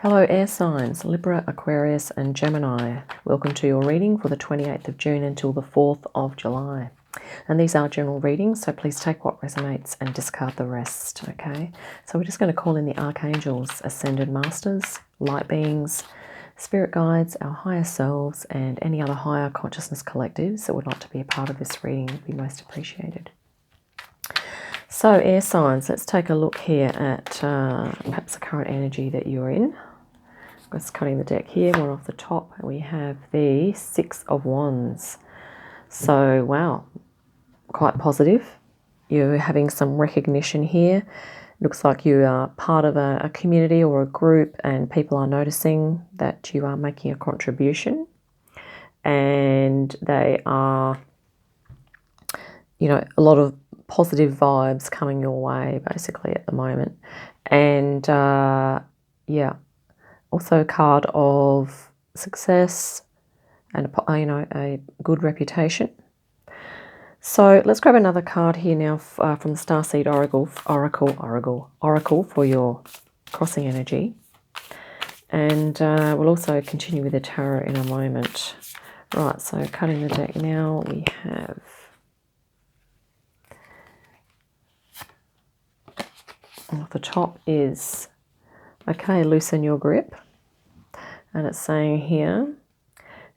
Hello air signs, Libra, Aquarius and Gemini. Welcome to your reading for the 28th of June until the 4th of July. And these are general readings, so please take what resonates and discard the rest, okay? So we're just going to call in the archangels, ascended masters, light beings, spirit guides, our higher selves, and any other higher consciousness collectives that would like to be a part of this reading would be most appreciated. So air signs, let's take a look here at perhaps the current energy that you're in. Just cutting the deck here, one off the top, we have the Six of Wands. So, wow, quite positive. You're having some recognition here. Looks like you are part of a community or a group and people are noticing that you are making a contribution. And they are, you know, a lot of positive vibes coming your way, basically, at the moment. And, yeah. Also a card of success and a good reputation. So let's grab another card here now from the Starseed Oracle for your crossing energy. And we'll also continue with the tarot in a moment. Right, so cutting the deck now, we have off the top is, okay, loosen your grip. And it's saying here,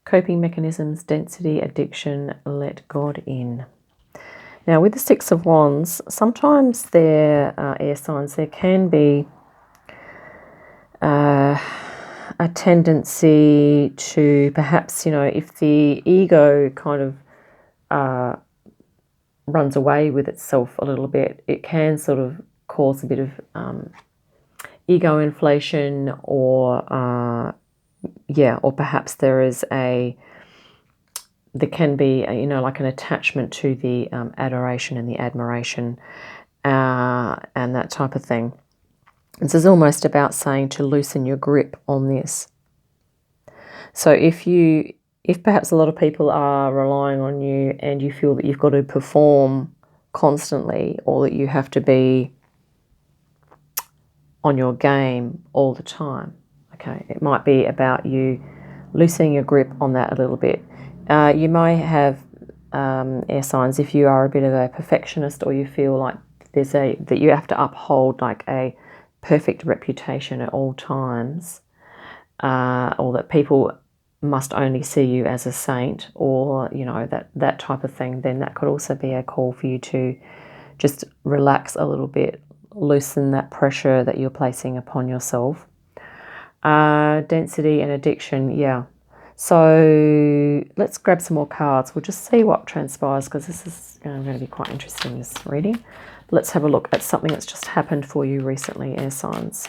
coping mechanisms, density, addiction, let God in. Now, with the Six of Wands, sometimes there are air signs, there can be a tendency to perhaps, you know, if the ego kind of runs away with itself a little bit, it can sort of cause a bit of ego inflation or or perhaps there can be like an attachment to the adoration and the admiration and that type of thing. This is almost about saying to loosen your grip on this. So if perhaps a lot of people are relying on you and you feel that you've got to perform constantly or that you have to be on your game all the time, okay, it might be about you loosening your grip on that a little bit. You may have air signs if you are a bit of a perfectionist or you feel like that you have to uphold like a perfect reputation at all times, or that people must only see you as a saint, or that type of thing. Then that could also be a call for you to just relax a little bit, loosen that pressure that you're placing upon yourself. Density and addiction, yeah. So let's grab some more cards. We'll just see what transpires because this is going to be quite interesting, this reading. Let's have a look at something that's just happened for you recently, air signs.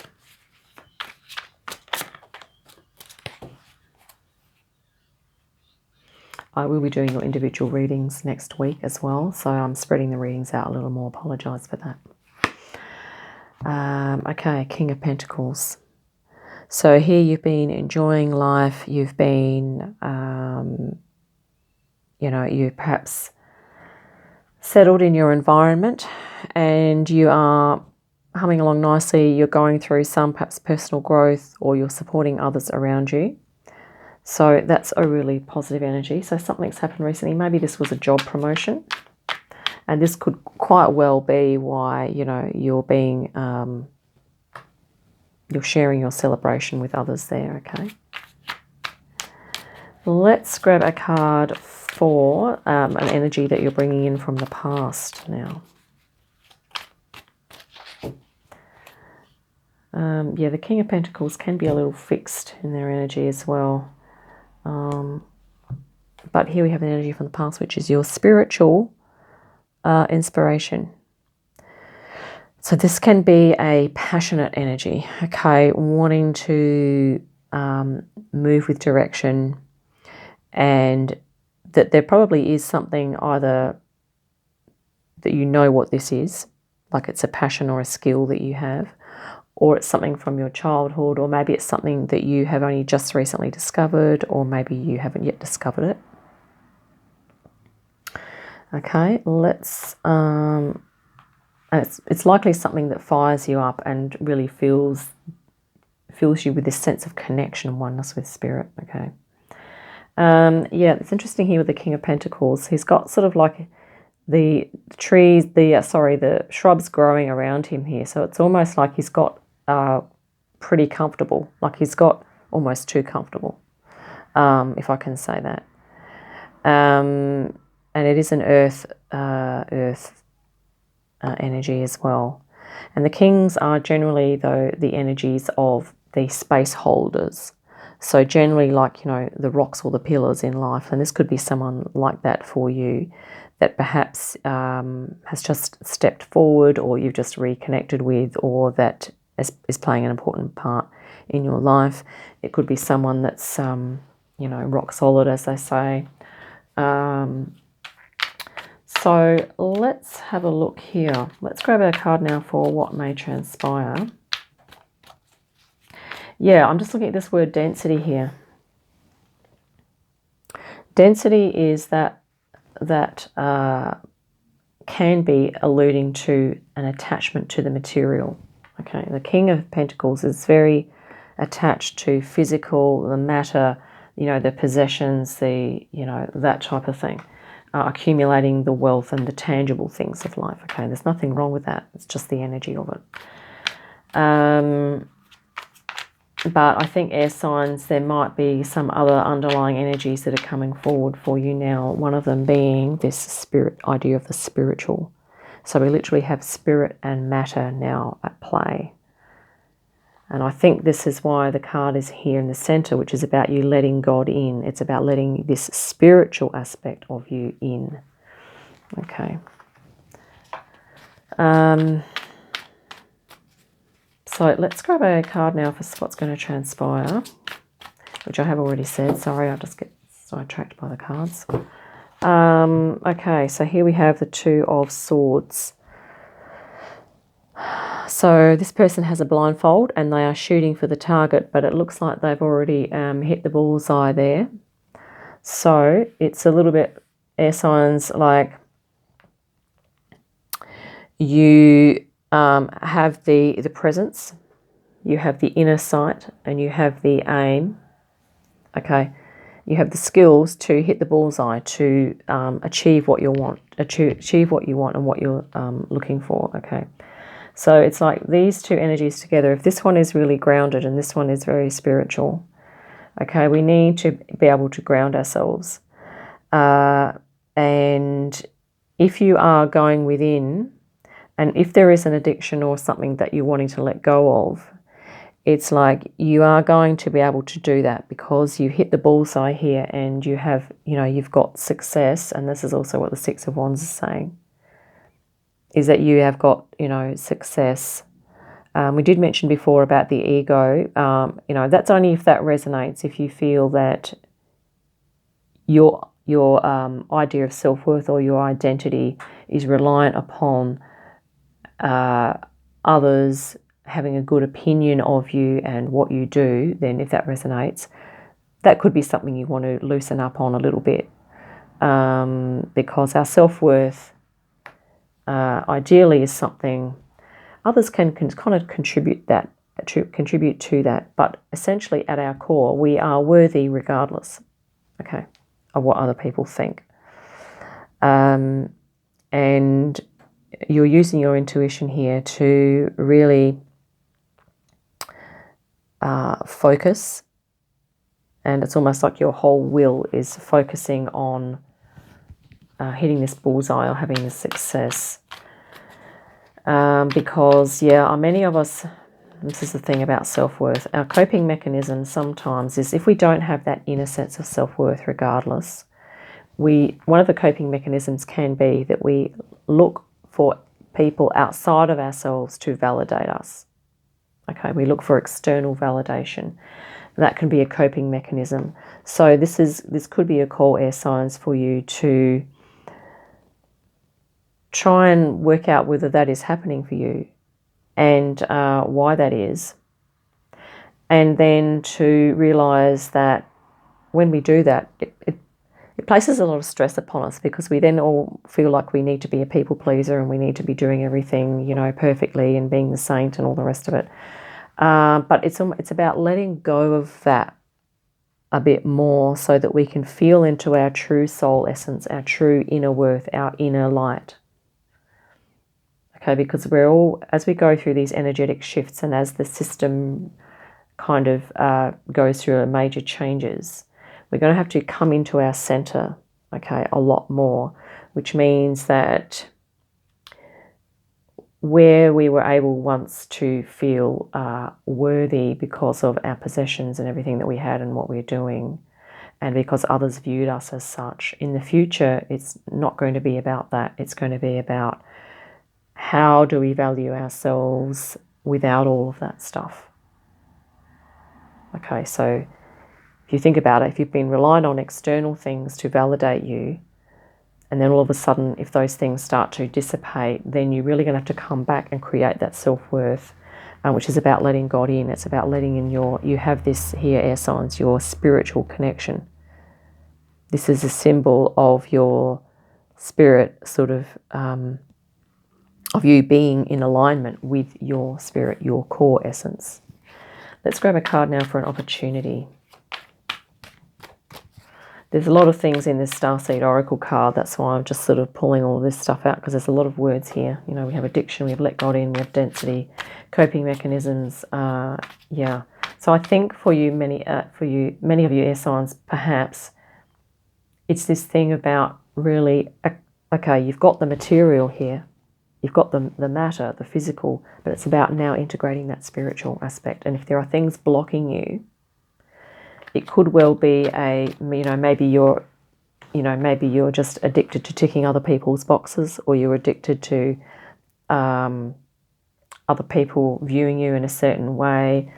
I will be doing your individual readings next week as well, so I'm spreading the readings out a little more. Apologise for that. Okay, King of Pentacles. So here you've been enjoying life, you've been, you perhaps settled in your environment and you are humming along nicely, you're going through some perhaps personal growth or you're supporting others around you. So that's a really positive energy. So something's happened recently, maybe this was a job promotion and this could quite well be why, you're being... you're sharing your celebration with others there, okay? Let's grab a card for an energy that you're bringing in from the past now. The King of Pentacles can be a little fixed in their energy as well. But here we have an energy from the past, which is your spiritual inspiration. So this can be a passionate energy, okay, wanting to move with direction, and that there probably is something either that you know what this is, like it's a passion or a skill that you have, or it's something from your childhood, or maybe it's something that you have only just recently discovered, or maybe you haven't yet discovered it. Okay, let's... it's likely something that fires you up and really fills fills you with this sense of connection and oneness with spirit, okay? Yeah, it's interesting here with the King of Pentacles. He's got sort of like the trees, the shrubs growing around him here. So it's almost like he's got pretty comfortable, like he's got almost too comfortable, if I can say that. And it is an earth energy as well. And the kings are generally, though, the energies of the space holders. So generally, like, you know, the rocks or the pillars in life. And this could be someone like that for you, that perhaps has just stepped forward, or you've just reconnected with, or that is playing an important part in your life. It could be someone that's, you know, rock solid, as they say. So let's have a look here. Let's grab our card now for what may transpire. Yeah, I'm just looking at this word density here. Density is that can be alluding to an attachment to the material. Okay, the King of Pentacles is very attached to physical, the matter, you know, the possessions, the, you know, that type of thing. Accumulating the wealth and the tangible things of life. Okay, there's nothing wrong with that. It's just the energy of it. But I think air signs, there might be some other underlying energies that are coming forward for you now. One of them being this spirit idea of the spiritual. So we literally have spirit and matter now at play. And I think this is why the card is here in the center, which is about you letting God in. It's about letting this spiritual aspect of you in. Okay. So let's grab a card now for what's going to transpire, which I have already said. Sorry, I just get sidetracked by the cards. Okay, so here we have the Two of Swords. So this person has a blindfold and they are shooting for the target, but it looks like they've already hit the bullseye there. So it's a little bit, air signs, like you have the presence, you have the inner sight, and you have the aim. Okay, you have the skills to hit the bullseye, to achieve what you want, achieve what you want and what you're looking for. Okay. So it's like these two energies together. If this one is really grounded and this one is very spiritual, okay, we need to be able to ground ourselves. And if you are going within, and if there is an addiction or something that you're wanting to let go of, it's like you are going to be able to do that because you hit the bullseye here and you have, you know, you've got success. And this is also what the Six of Wands is saying, is that you have got, you know, success. We did mention before about the ego. You know, that's only if that resonates, if you feel that your idea of self-worth or your identity is reliant upon others having a good opinion of you and what you do, then if that resonates, that could be something you want to loosen up on a little bit. Because our self-worth ideally is something others can kind of contribute to that, but essentially at our core we are worthy regardless, okay, of what other people think. And you're using your intuition here to really focus, and it's almost like your whole will is focusing on hitting this bullseye or having this success. Because, yeah, many of us, this is the thing about self-worth, our coping mechanism sometimes is if we don't have that inner sense of self-worth regardless, one of the coping mechanisms can be that we look for people outside of ourselves to validate us. Okay, we look for external validation. That can be a coping mechanism. So this could be a call, air signs, for you to try and work out whether that is happening for you and why that is. And then to realize that when we do that, it places a lot of stress upon us, because we then all feel like we need to be a people pleaser and we need to be doing everything, you know, perfectly and being the saint and all the rest of it. But it's about letting go of that a bit more so that we can feel into our true soul essence, our true inner worth, our inner light. Okay, because we're all, as we go through these energetic shifts and as the system kind of goes through major changes, we're going to have to come into our center, okay, a lot more, which means that where we were able once to feel worthy because of our possessions and everything that we had and what we were doing, and because others viewed us as such, in the future, it's not going to be about that. It's going to be about how do we value ourselves without all of that stuff. Okay, so if you think about it, if you've been relying on external things to validate you, and then all of a sudden, if those things start to dissipate, then you're really going to have to come back and create that self-worth, which is about letting God in. It's about letting in you have this here, air signs, your spiritual connection. This is a symbol of your spirit, sort of you being in alignment with your spirit, your core essence. Let's grab a card now for an opportunity. There's a lot of things in this Starseed Oracle card. That's why I'm just sort of pulling all this stuff out, because there's a lot of words here. You know, we have addiction, we have let God in, we have density, coping mechanisms. Yeah. So I think for you, many of you air signs, perhaps it's this thing about really, okay, you've got the material here, you've got the matter, the physical, but it's about now integrating that spiritual aspect. And if there are things blocking you, it could well be maybe you're just addicted to ticking other people's boxes, or you're addicted to other people viewing you in a certain way.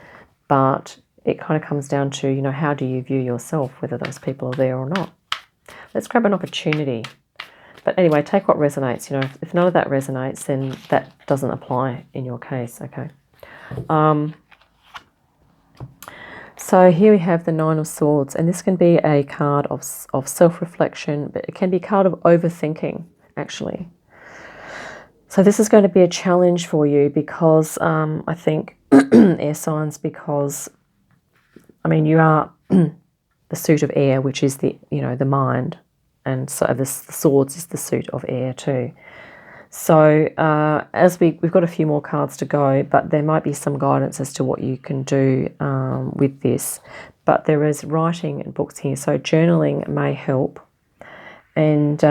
But it kind of comes down to, how do you view yourself, whether those people are there or not. Let's grab an opportunity. But anyway, take what resonates. If none of that resonates, then that doesn't apply in your case, okay? So here we have the Nine of Swords, and this can be a card of self-reflection, but it can be a card of overthinking, actually. So this is going to be a challenge for you because I think, air signs, because, you are the suit of air, which is the mind, and so the swords is the suit of air too. So as we've got a few more cards to go, but there might be some guidance as to what you can do with this. But there is writing and books here, so journaling may help. And,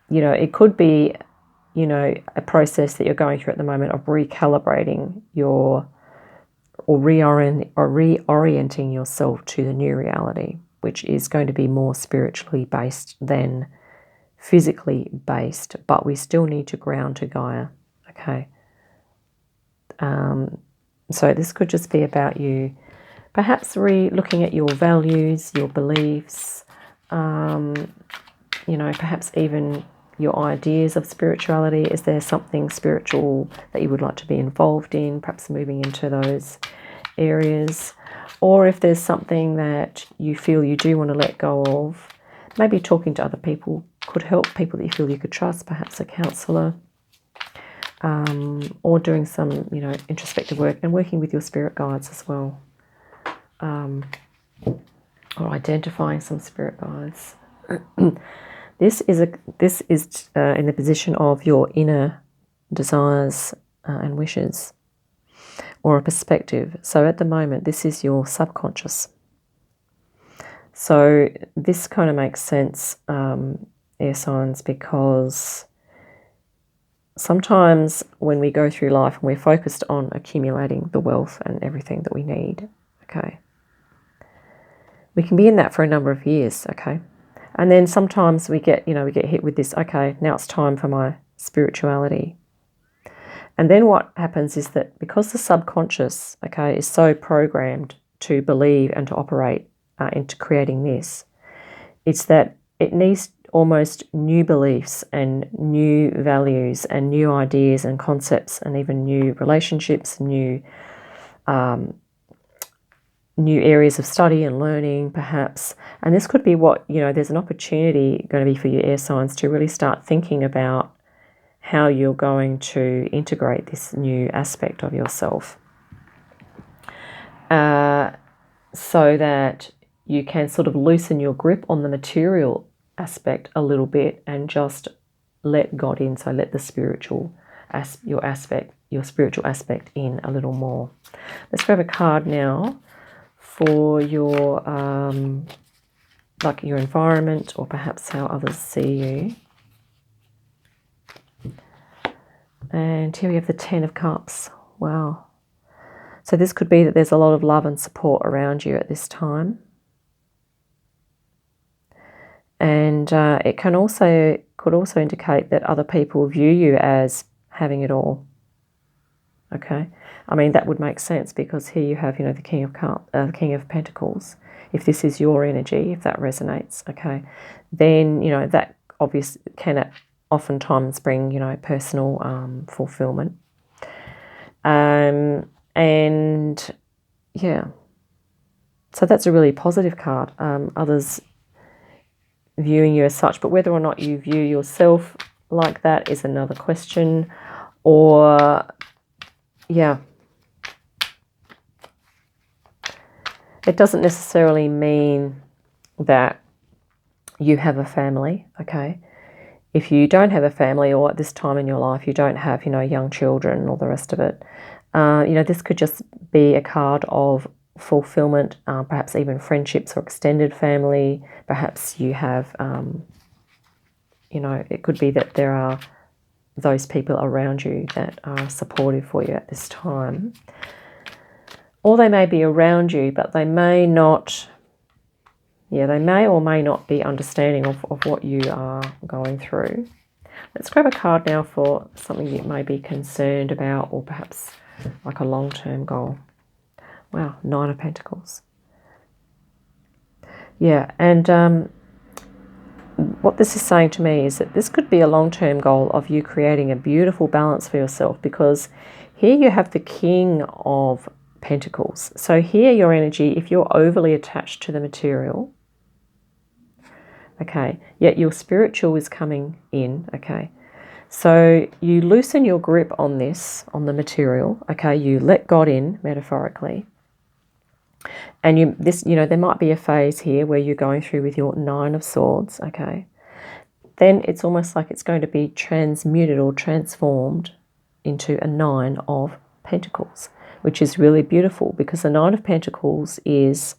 it could be, a process that you're going through at the moment of recalibrating or reorienting yourself to the new reality, which is going to be more spiritually based than physically based, but we still need to ground to Gaia, okay? So this could just be about you perhaps looking at your values, your beliefs, perhaps even your ideas of spirituality. Is there something spiritual that you would like to be involved in, perhaps moving into those areas? Or if there's something that you feel you do want to let go of, maybe talking to other people could help, people that you feel you could trust, perhaps a counsellor, or doing some, introspective work and working with your spirit guides as well, or identifying some spirit guides. This is in the position of your inner desires and wishes, or a perspective. So at the moment, this is your subconscious. So this kind of makes sense, air signs, because sometimes when we go through life and we're focused on accumulating the wealth and everything that we need, okay, we can be in that for a number of years, okay, and then sometimes we get hit with this, okay, now it's time for my spirituality. And then what happens is that because the subconscious, okay, is so programmed to believe and to operate into creating this, it's that it needs almost new beliefs and new values and new ideas and concepts and even new relationships, new areas of study and learning perhaps. And this could be what, there's an opportunity going to be for you air signs to really start thinking about how you're going to integrate this new aspect of yourself. so that you can sort of loosen your grip on the material aspect a little bit and just let God in. So let the spiritual your spiritual aspect in a little more. Let's grab a card now for your like your environment, or perhaps how others see you. And here we have the 10 of Cups. Wow. So this could be that there's a lot of love and support around you at this time. And it could also indicate that other people view you as having it all. Okay, I mean that would make sense, because here you have, the King of the King of Pentacles. If this is your energy, if that resonates, okay, then that obviously can oftentimes bring personal fulfillment. And yeah, so that's a really positive card. Others viewing you as such, but whether or not you view yourself like that is another question. Or yeah, it doesn't necessarily mean that you have a family, okay? If you don't have a family, or at this time in your life you don't have young children and all the rest of it, this could just be a card of fulfillment, perhaps even friendships or extended family. Perhaps you have it could be that there are those people around you that are supportive for you at this time, or they may be around you but they may not, they may or may not be understanding of what you are going through. Let's grab a card now for something you may be concerned about, or perhaps like a long-term goal. Wow, 9 of Pentacles. Yeah, and what this is saying to me is that this could be a long-term goal of you creating a beautiful balance for yourself, because here you have the King of Pentacles. So here your energy, if you're overly attached to the material, okay, yet your spiritual is coming in, okay, so you loosen your grip on this, on the material, okay, you let God in, metaphorically. And there might be a phase here where you're going through with your 9 of Swords, okay? Then it's almost like it's going to be transmuted or transformed into a 9 of Pentacles, which is really beautiful, because the 9 of Pentacles is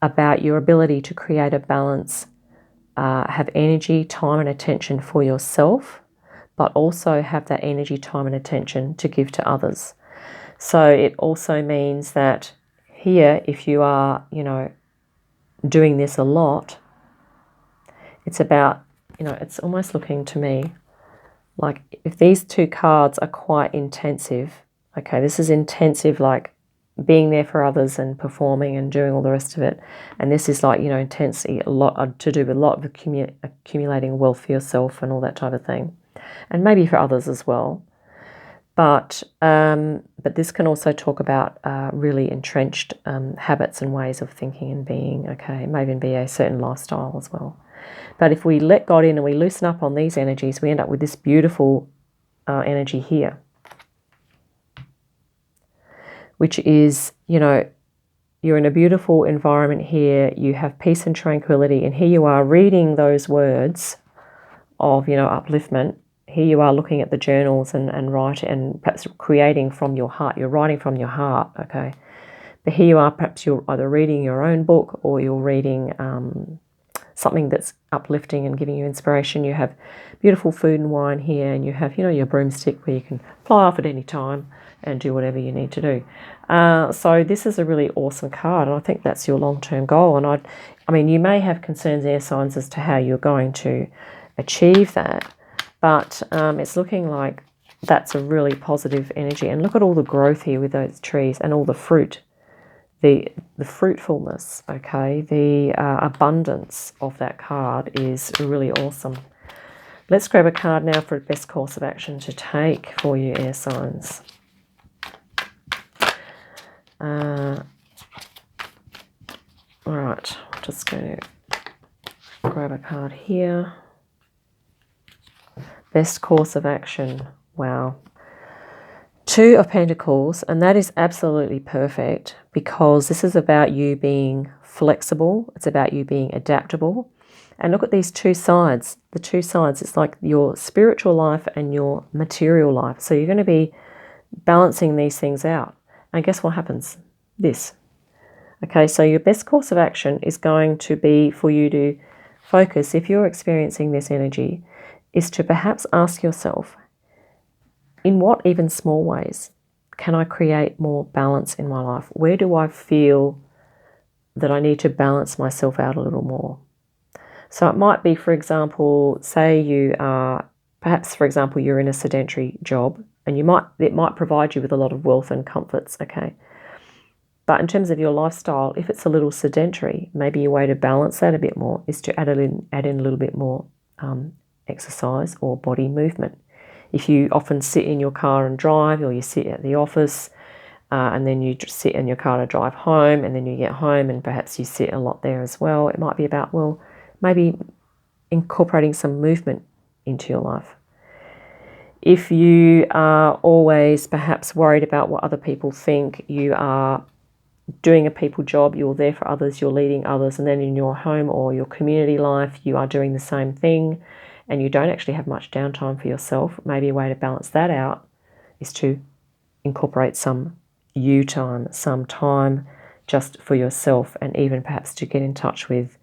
about your ability to create a balance, have energy, time and attention for yourself, but also have that energy, time and attention to give to others. So it also means that here, if you are, doing this a lot, it's about, it's almost looking to me like if these two cards are quite intensive, okay, this is intensive, like being there for others and performing and doing all the rest of it. And this is like, intensely a lot to do with a lot of accumulating wealth for yourself and all that type of thing. And maybe for others as well. But this can also talk about really entrenched habits and ways of thinking and being, okay? It may even be a certain lifestyle as well. But if we let God in and we loosen up on these energies, we end up with this beautiful energy here, which is, you're in a beautiful environment here, you have peace and tranquility, and here you are reading those words of, upliftment. Here you are looking at the journals and writing and perhaps creating from your heart. You're writing from your heart, okay? But here you are, perhaps you're either reading your own book or you're reading something that's uplifting and giving you inspiration. You have beautiful food and wine here, and you have, your broomstick where you can fly off at any time and do whatever you need to do. So this is a really awesome card, and I think that's your long-term goal. And I mean, you may have concerns, air signs, as to how you're going to achieve that, but it's looking like that's a really positive energy. And look at all the growth here with those trees and all the fruit, the fruitfulness, okay, the abundance of that card is really awesome. Let's grab a card now for best course of action to take for you, air signs. All right, I'm just going to grab a card here. Best course of action. Wow. Two of Pentacles, and that is absolutely perfect because this is about you being flexible. It's about you being adaptable. And look at these two sides. The two sides, it's like your spiritual life and your material life. So you're going to be balancing these things out. And guess what happens? This. Okay, so your best course of action is going to be for you to focus, if you're experiencing this energy, is to perhaps ask yourself, in what even small ways can I create more balance in my life? Where do I feel that I need to balance myself out a little more? So it might be, for example, say you are, perhaps, for example, you're in a sedentary job and it might provide you with a lot of wealth and comforts, okay? But in terms of your lifestyle, if it's a little sedentary, maybe a way to balance that a bit more is to add in a little bit more exercise or body movement. If you often sit in your car and drive, or you sit at the office, and then you sit in your car to drive home, and then you get home and perhaps you sit a lot there as well, it might be about, well, maybe incorporating some movement into your life. If you are always perhaps worried about what other people think, you are doing a people job, you're there for others, you're leading others, and then in your home or your community life, you are doing the same thing, and you don't actually have much downtime for yourself, maybe a way to balance that out is to incorporate some you time, some time just for yourself, and even perhaps to get in touch with,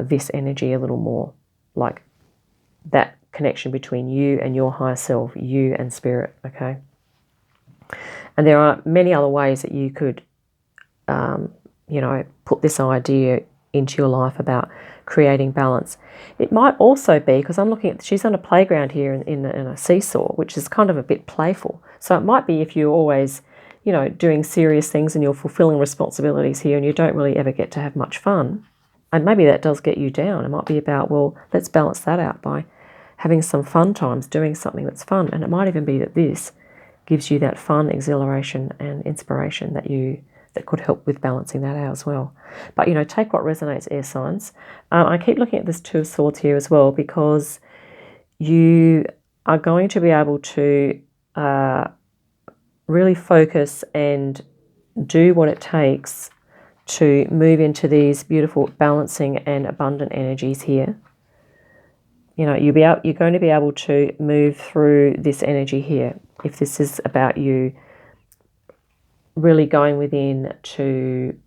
this energy a little more, like that connection between you and your higher self, you and spirit, okay? And there are many other ways that you could, put this idea into your life about creating balance. It might also be, because I'm looking at, she's on a playground here in a seesaw, which is kind of a bit playful. So it might be if you're always, doing serious things and you're fulfilling responsibilities here and you don't really ever get to have much fun, and maybe that does get you down. It might be about, well, let's balance that out by having some fun times, doing something that's fun. And it might even be that this gives you that fun, exhilaration and inspiration that could help with balancing that out as well. But, take what resonates, air signs. I keep looking at this Two of Swords here as well, because you are going to be able to really focus and do what it takes to move into these beautiful balancing and abundant energies here. You're going to be able to move through this energy here if this is about you really going within to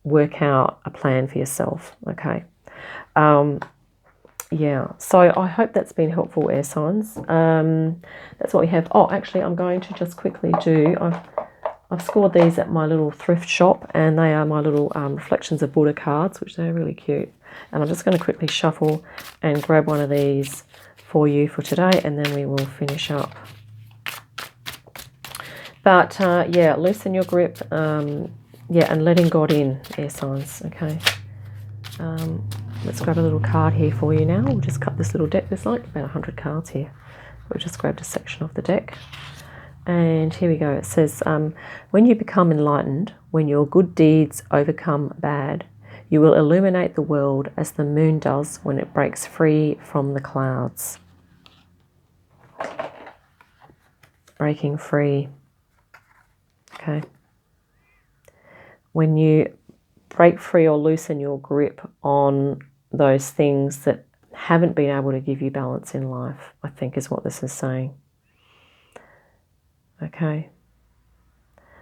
work out a plan for yourself, okay? So I hope that's been helpful, air signs. That's what we have. Oh, actually, I'm going to just quickly do, I've scored these at my little thrift shop, and they are my little Reflections of Buddha cards, which they're really cute. And I'm just going to quickly shuffle and grab one of these for you for today, and then we will finish up. But loosen your grip, and letting God in, air signs, okay? Let's grab a little card here for you now. We'll just cut this little deck. There's like about 100 cards here. We'll just grab a section of the deck. And here we go. It says, when you become enlightened, when your good deeds overcome bad, you will illuminate the world as the moon does when it breaks free from the clouds. Breaking free. Okay. When you break free or loosen your grip on those things that haven't been able to give you balance in life, I think is what this is saying. Okay.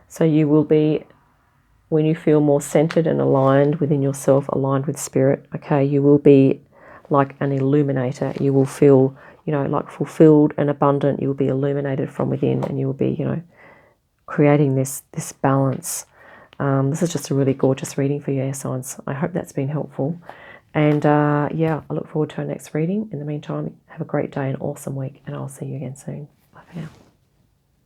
So you will be, when you feel more centered and aligned within yourself, aligned with spirit, okay, you will be like an illuminator. You will feel, like fulfilled and abundant. You will be illuminated from within, and you will be, creating this balance. This is just a really gorgeous reading for you, air signs. I hope that's been helpful. And I look forward to our next reading. In the meantime, have a great day, an awesome week, and I'll see you again soon. Bye for now.